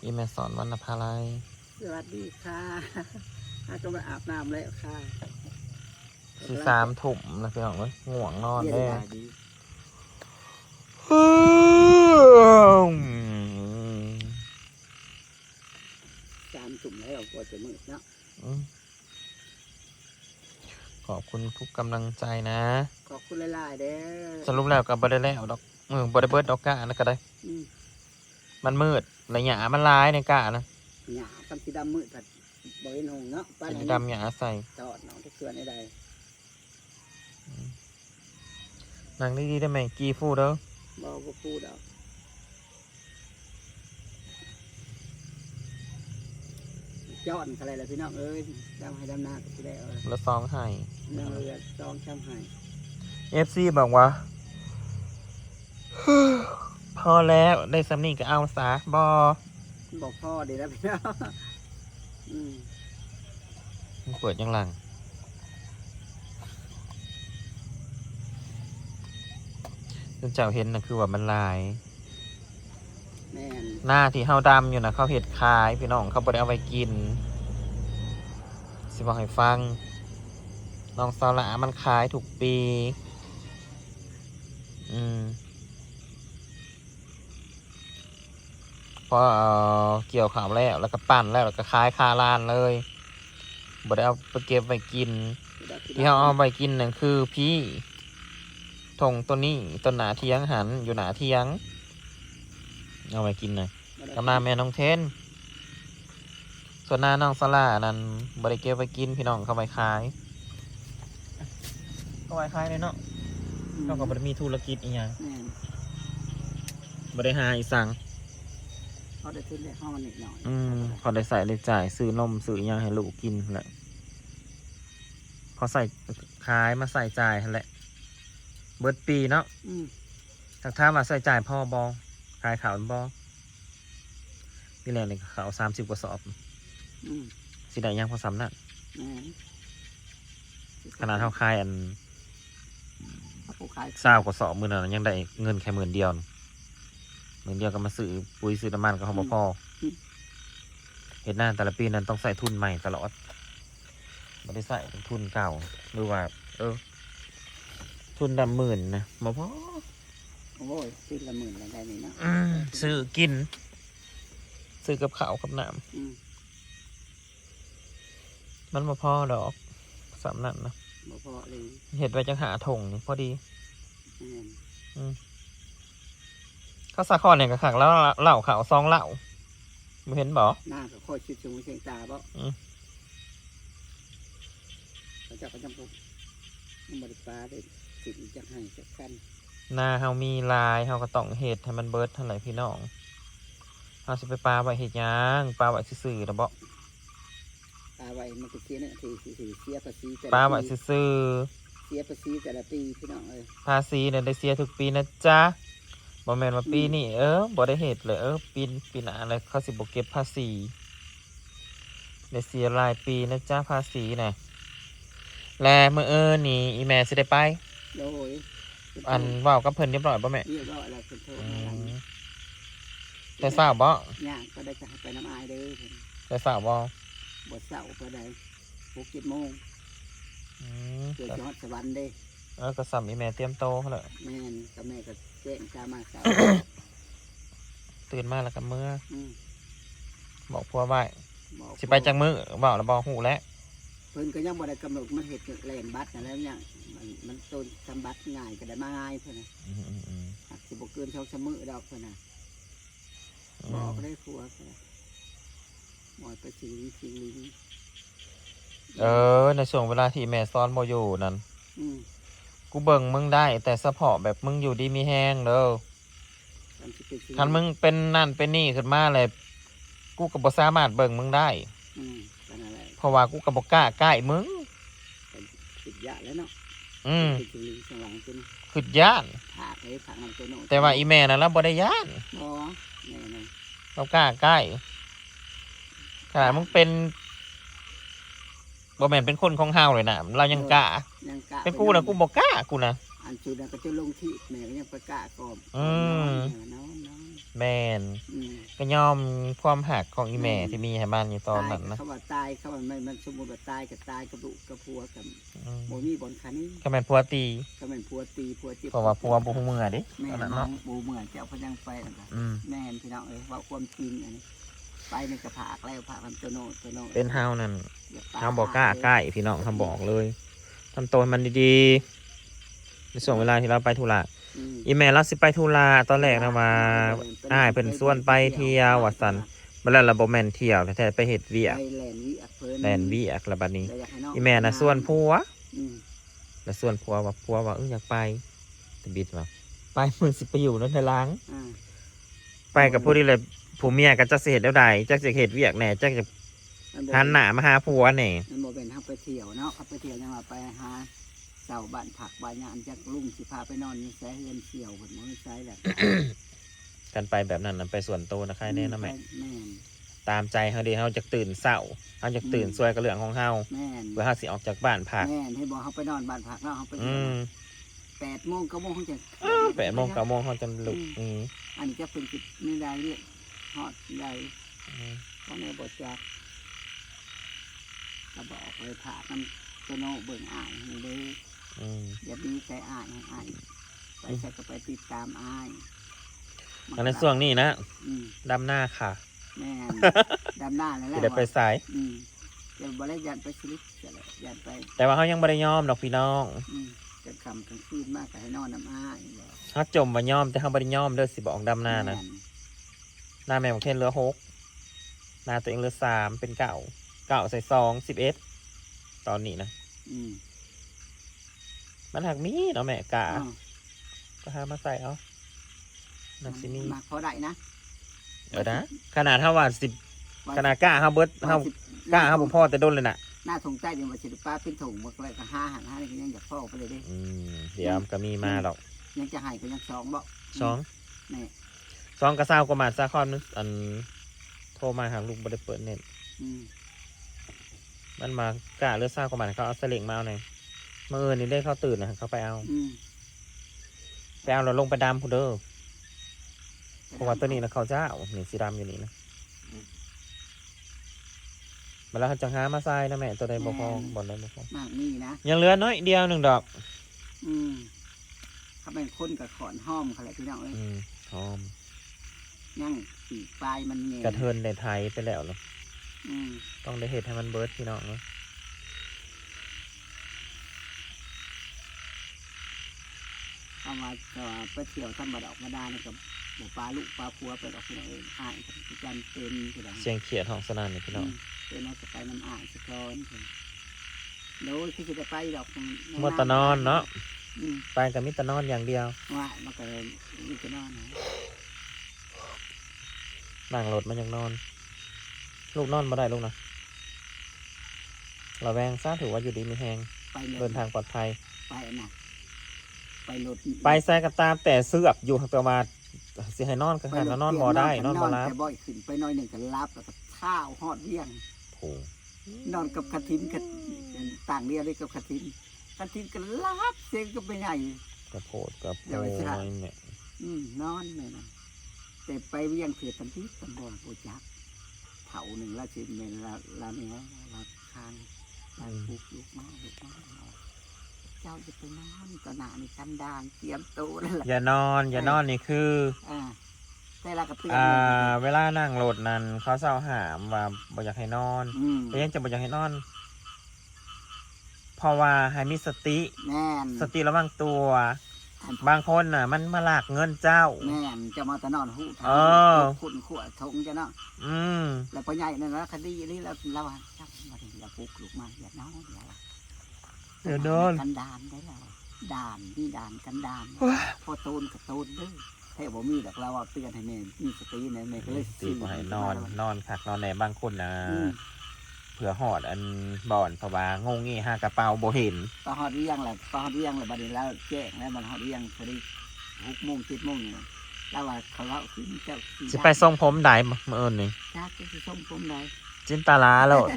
อีเมสอนวรรณภาลัยสวัสดีค่ะถ้าก็มาอาบน้ำแล้วค่ะสี่3 ทุ่มนะพี่น้องเว้ยง่วงนอน เย็น แน่ สบายดี3 ทุ่มแล้วกว่าจะมืดเนาะขอบคุณทุกกำลังใจนะ ขอบคุณหลายๆเด้อ สรุปแล้วกับบได้แล้วดอกบได้เบิดดอกกะนะก็ได้ มันมืดระยะมันร้ายในกะนะ หยาคำสีดำมืดผัดบริเวณหงเนาะป้า สี ไหน ดำหยาใส่ จอดเนาะทุกส่วนใด นางดีๆได้ไหมกีฟูเด้อ บ่พูดเอาจอดอะไรล่ะพี่น้องเอ้ยดำให้ดำนาก็สิได้เอา แล้วซองให้ นั่งเรือจองช้ำให้ FC บอกว่า พอแล้วได้สำนีก็เอาซะบอ บอกพ่อดีแล้วพี่น้องมันเปิดยังหลังจนเจ้าเห็นนะคือว่ามันลาย แม่น หน้าที่เฮาดำอยู่นะเขาเห็ดขายพี่น้องเขาบ่ได้เอาไปกินสิบอกให้ฟังน้องสาวหลามันขายทุกปีพอเกี่ยวข่าวแล้วก็ปั่นแล้วก็ขายคาลานเลยบ่ได้เอาไปเก็บไปกินที่เขาเอาไปกินนั่นคือพี่ทงตัวนี้ต้นหนาเทียงหันอยู่หนาเทียงเอาไปกินนะกำนาแม่น้องเทนส่วนหน้าน้องสลานั่นบริเก็บไปกินพี่น้องเขาไปขายก็ไปขายเลยเนาะเขาก็บริมีธุรกิจอีกอย่างบริหารอีสัง เขาได้ขึ้นได้ห้องนิดหน่อยเขาได้ใส่เลยจ่ายซื้อนมซื้ออีกอย่างให้ลูกกินแหละพอใส่ขายมาใส่จ่ายแหละเบิดปีเนาะถ้าถามว่าใส่จ่ายพ่อบอขายข่าวบอนี่แหละเลยข่าว30 กว่าสอบสิได้ยังพอสำนักขนาดเท่าคายอัน20 กว่าสอบมือนั้นยังได้เงินแค่10,000 เดียว10,000 ก็มาซื้อปุ๋ยซื้อน้ำมันก็เขาบอกพ่อเห็นหน้าแต่ละปีนั้นต้องใส่ทุนใหม่ตลอดไม่ได้ใส่ทุนเก่าหรือว่าทุน10,000นะมาพ่อโอ้ยซื้อละ10,000ได้นี่เนาะซื้อกินซื้อกับข้าวกับน้ำมันมาพ่อดอกสำนักนะมาพ่อเลยเห็ดไว้จังหาถงนี่พอดีข้าวสาคอนเนี่ยกับขังแล้วเหล่าขาวซองเหล่าไม่เห็นบ่หน้าก็ค่อยชิดชงเชียงตาบ่เขาจะจำพวกบริปลาได้สิ่งจะให้จะกันหน้าเฮามีลายเฮาก็ต้องเห็ดให้มันเบิดเท่าไหร่พี่น้องเฮาสิไปปลาไว้เห็ดยังปลาไว้ซื่อๆนะบ่ปลาไว้มันก็เสียเนี่ยที่เสียภาษีปลาไว้ซื่อเสียภาษีแต่ละปีพี่น้องภาษีเนี่ยได้เสียทุกปีนะจ๊ะบ่แม่นว่าปีนี้บ่ได้เห็ดเลยปีหน้าอะไรเขาสิบ่เก็บภาษีได้เสียรายปีนะจ๊ะภาษีน่ะแลมื้อนี่อีแม่สิได้ไปโอ้ยอันเว้ากับเพิ่นเรียบร้อยบ่แม่เรียบร้อยแล้วเพิ่นโทรมาแต่ทราบบ่ย่างก็ได้จะไปน้ำอายเด้อแต่ทราบบ่บ่เช้าก็ได้6-7 โมงเกิดจังหวัดสวรรค์เด้ก็สั่มอีแม่เตรียมโตเขาเลยแม่นกับแม่ก็แจ้งกามาเช้าตื่นมาแล้วกับมือบอกพัวไว้สิไปจังมือบอกแล้วบอกหูแล้วเพิ่นก็ยังบ่ได้กำหนดมันเห็ดแลนบัตรแล้วเนี่ยมันต้นทำบัตรง่ายก็ได้มาง่ายเพิ่นน่ะสิบ่เกิน2-3 มื้อดอกเพิ่นน่ะบอกได้ผัวก็หมดไปชิงลิงในช่วงเวลาที่แม่ซ้อนโมอยู่นั่นกูเบิ่งมึงได้แต่สะเพาะแบบมึงอยู่ดีมีแห้งเด้อคันมึงเป็นนั่นเป็นนี่ขึ้นมาเลยกูก็บ่สามารถเบิ่งมึงได้เพราะว่ากูก็บ่กล้าใกล้มึงคิดยะแล้วเนาะคิดย่านแต่ว่าอีแม่นั่นแล้วบ่ได้ย่านเรากล้าใกล้ขนาดมึงเป็นบ่แม่นเป็นคนของเฮาเลยนะเรายังกล้าเป็นกูนะกูบ่กล้ากูนะอันสุดก็จะลงที่แม่ก็ยังประกาศก่อนแม่น ก็ยอมความหักของอีแม่ที่มีให้บ้านอยู่ตอนนั้นนะ เขาว่าตายเขาว่ามันสมมุติว่าตายกับตายกับลูกกับผัวกับ อืม บ่มีบ่อนคันนี้ ก็แม่นผัวตี ก็เป็นผัวตีผัวเจ็บ เพราะว่าผัวบ่ฮู้เมื่อเดิ แม่ ตอนนั้น น้อ เนาะ งปูเหมือนเจ้าพยังไปนั่นล่ะ อืม แม่นพี่น้องเอ้ยว่าความจริงอันนี้ไปในกระผากแล้วผากมันตัวโน เป็นเฮานั่น อย่ตย เฮาบ่กล้าใกล้พี่น้องทำบอกเลยทำตัวให้มันดีๆในช่วงเวลาที่เราไปธุระ อืม อีแม่เราสิไปธุระตอนแรกนะว่าอ้ายเพิ่นชวนไปเที่ยวว่าซั่นบ่แล้วเราบ่แม่นเที่ยวแท้ๆไปเฮ็ดเวียก ไปแลนวิอักเพิ่น แลนเวียกแล้วบัดนี้ แล้วอยากให้น้ง อีแม่น่ะชวนผัว อืม แล้วชวนผัวว่าอยากไปแต่บิดว่าไปมึงสิไปอยู่นั่นในล้าง อ่า ไปกับผู้ที่เลยผู้เมียก็จักสิเฮ็ดแนวใดจักสิเฮ็ดเวียกแหน่จักจะ มันบ่ หันหน้ามาหาผัวแหน่ มันบ่เป็นทางไปเที่ยวเนาะเขาไปเที่ยวยังว่าไปหาเสาบ้านผักบ้านยานจักลุงสิพาไปนอนอยู่ไสเฮือนเที่ยวเพิ่นบ่มีไสแหละ กันไปแบบนั้นน่ะไปส่วนโตวนะใครแน่นะแม่ แม่น ตามใจเฮาดีเฮาจะตื่นเช้าเฮาจะตื่นสวยกับเรื่องของเฮา แม่น เพื่อเฮาสิออกจากบ้านพัก แม่นให้บอกเขาไปนอนบ้านผักเนาะเขาไป อืม 8 โมง 9 โมงเขาจะ 8 โมง 9 โมงเฮาจะลุกอืม อันนี้จะเป็นจุดนี่ได้เรียกฮอดได้ อืม เพราะในบทจักก็บอกเลยผ่าน้ำตัวโนเบิ่งอ่ายให้เลย อืม อย่ามีใจอ่ายให้อ่ายไปใส่ก็ไปติดตามอ่าย อันในช่วงนี้นะ อืม ดำหน้าค่ะ แม่น ดำหน้าแล้วแห สิ ละ ได้ไปสาย อืมเดี๋ยวบริยันไปสลิปจะเลยยันไป แต่ว่าเฮายังบ่ได้ยอมดอกพี่น้อง จะคำกลางคืนมากก็ให้นอนน้ำอ้ายแล้ว เฮาจมว่ายอมแต่เฮาบ่ได้ยอมเด้อสิบอกดำหน้านะ แม่ หน้าแม่ของเคนเหลือ6หน้าตัวเองเหลือ3เป็น9ใส่2 11ตอนนี้นะ อืม มันหักมีเนาะแม่กะ อ้าว ก็หามาใส่เอานักสิมี มาพอได้นะ นะขนาดเท่าว่า10ขนาดกะเฮาเบิดเฮากะเฮาบ่พอแต่โดนเลยน่ะ หน้าถงใจเดี๋ยวมาสิป้าเป็นถงหมดเลยก็ห้าหันห้านี่ก็ยังอยากพ่อไปเลยเด้ เดี๋ยวก็มีมาหรอก ยังจะให้ก็ยังสองบ่ สอง นี่ สองกระเซ้ากว่ามาซาคอนมันอันโทรมาหาลูกบ่ได้เปิดเน็ต อืม มันมากะเลือดซ่ากว่ามาเขาเอาสลิงมาเอาหน่อยเมื่อนี่ได้เขาตื่นนะเขาไปเอา อืม แล้วลงไปดำพูเด้อเพราะว่าตัวนี้นะเขาเจ้านี่สีดำอยู่นี่นะมาแล้วเขาจังหามาใส่นะแม่ตัวใดบ่พอบอลใดบ่พอ มากนี่นะ ยังเหลือน้อยเดียวหนึ่งดอก อืมเขาเป็นคนกับขอนห้อมเขาแหละพี่น้องเอ้ย หอม ยังปีกปลายมันเงี้ย กระเทินในไทยไปแล้วเนาะ อืม ต้องได้เห็ดให้มันเบิร์ดพี่น้องเนาะ เอามาก็ไปเที่ยวทำบัดออกมาได้นะกับหมูปลาลูกปลาพัวไปดอกพี่น้องเอ้ยอ่ายกับพี่จันเป็นพี่น้อง เสียงเขียดห้องสนานนี่พี่น้อง เป็นเอาจะไปน้ำอ่างสะกอนโดยที่จะไปดอก มอตะนอนเนาะ อืม ไปกับมิตรนอนอย่างเดียว ว่ามันก็เลยมีจะนอนนะ นั่งรถมันยังนอน ลูกนอนมาได้ลูกนะระแวงซะถือว่าอยู่ดีมีแหง ไปเลย เดินทางปลอดภัย ไปนะไปรถ ไปใส่กระตามแต่เสือกอยู่ตัวมาสิให้นอนก็ให้นอนบ่ได้นอนบ่รับ แต่บ่อยขึ้นไปหน้อยหนึ่งกันรับแล้วก็ข้าวหอดเวี่ยง โอ้ นอนกับกระทินกับต่างเรียกเลยกับกระทินกันรับเสียงก็เป็นไง กระโพดกระโพ เดี๋ยวไว้สิ ด ครับ เนี่ย นอนเลยนะแต่ไปเวี่ยงเถื่อนทันทีตำบลโปจักเผาหนึ่งละสิเมนละเนี้ยละคางละปุกลุกมาเจ้าจะไปนอนก็หนาในกันดานเตรียมตัวแล้วล่ะ อย่านอนนี่คือ แต่ละกระเตือน เวลานั่งรถนั้นเขาเศร้าหามว่าบ่อยากให้นอนแต่ยังจะบ่อยากให้นอน เพราะว่าให้มีสติ แม่น สติระวังตัว บางคนน่ะ มันมาลากเงินเจ้า แม่นจะมาแต่นอนหู เออ ขุนขวดทงจะเนาะ อืม แล้วพ่อใหญ่นั่นละคดีนี่แล้วเราจับมาถึงเราปลุกลูกมาอย่านอนอย่า เดี๋ยวโดน กันดานได้แล้วด่านนี่ด่านกันดานพอโตนกับโตนเด้อแท้บ่มีดอกเราเตือนให้แม่มีสตินะแม่ก็เลย ตีบ่ให้นอนคักนอนในบางคนนะ อืม เผื่อหอดอันบ่อนเพราะว่างงงี้หากระเป๋าบ่เห็น ก็ฮอดเรียงแหละก็ฮอดเรียงแหละบัดนี้แล้วแจ้งแล้วมันฮอดเรียงพอดี6 โมง 7 โมงนี่แล้วว่าเขาเล่าขึ้นเจ้า สิไปส่งผมได้มื้ออื่นนี่ จ้าจะสิส่งผมได้ จินตลาโลด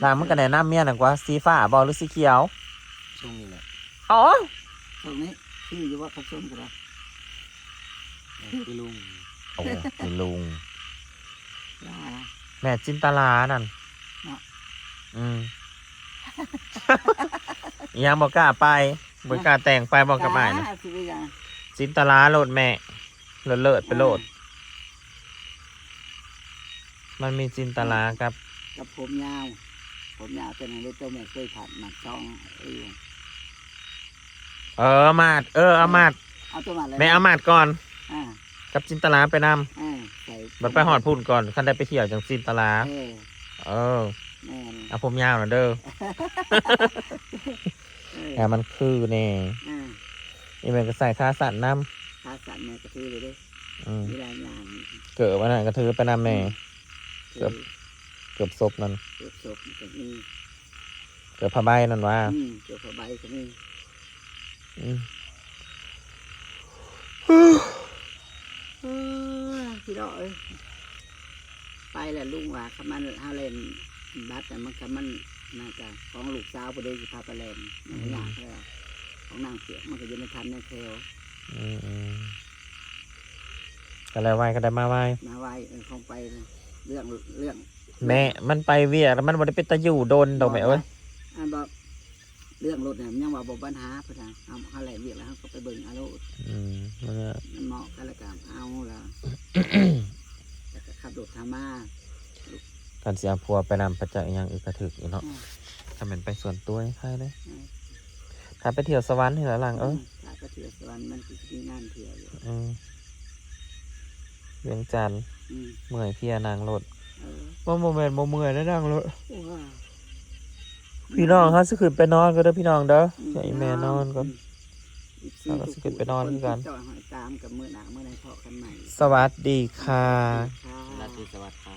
นางมันก็แนะนำเมียน่ะว่าสีฟ้าบ่หรือสีเขียว ช่วงนี้แหละ อ๋อ ตรงนี้ชื่ออยู่ว่าเขาส่งก็ได้ พี่ลุง โอ้มีลุง ลา แม่จินตลานั่น เนาะ ยังบอกกล้าไปบอกกล้าแต่งไปบอกกับอ้ายนะ สิไปยัง จินตลาโหลดแม่เลิศไปโหลด มันมีจินตลาครับ กับผมยาวเป็นอะไรตัวแม่เคยผัดหมักซองเอามาดเอามาด เอาตัวมาเลย แม่เอามาดก่อน อ่า กับจินตลาไปน ใส่ ำมันไปหอดพุ่นก่อนคันได้ไปเที่ยวจังจินตลาเออ แม่น เอาผมยาวหน่อยเด้อแต่มันคือแน่นี่มันก็ใส่ค่าสัตว์น้ ถ้าสั่นแม่กระทือเลยเด้ ำ มีรายงาน เกิดวันนั้นก็ถือไปนำแม่ เกือบ เกือบศพนั่น เกือบศพก็มี เกือบผ้าใบนั่นว่า เกือบผ้าใบก็มี พี่น้องไปแล้วลุงว่าคำมันฮาเลนบัตรแต่มันคำมันน่าจะของลูกสาวประเดี๋ยวจะพาไปแลนมันไม่ยากแล้วของนางเสียมันก็ยังไม่ทันในแถว ก็แล้วไหวก็ได้มาไหว มาไว้คงไปเรื่อง แม่มันไปเวียแล้วมันบ่ได้เป็นตะอยู่โดนดอกแม่เอ้ย บอกเรื่องรถเนี่ยยังว่าบอกปัญหาเพื่อนเอาฮาเลนเรียกแล้วก็ไปเบิ่งอารุมันเหมาะกันแล้วกันเอาแล้วแล้วก็ขับรถทามา การเสียผัวไปนำประจักษ์อย่างอึกระถึกอยู่เนาะถ้าเป็นไปส่วนตัวใครเลยถ้าไปเที่ยวสวรรค์ที่หลังถ้าไปเที่ยวสวรรค์มันคือมีงานเที่ยวอยู่เวียงจันทร์เมื่อยเพียนางรถบ่เมื่อยแล้วนางรถพี่น้องเขาสิขึ้นไปนอนก็เด้อพี่น้องเด้อใส่แม่นอนก่อนเราก็สิขึ้นไปนอนกันตามกับมือหนามือในเพาะกันใหม่สวัสดีค่ะ สวัสดีค่ะ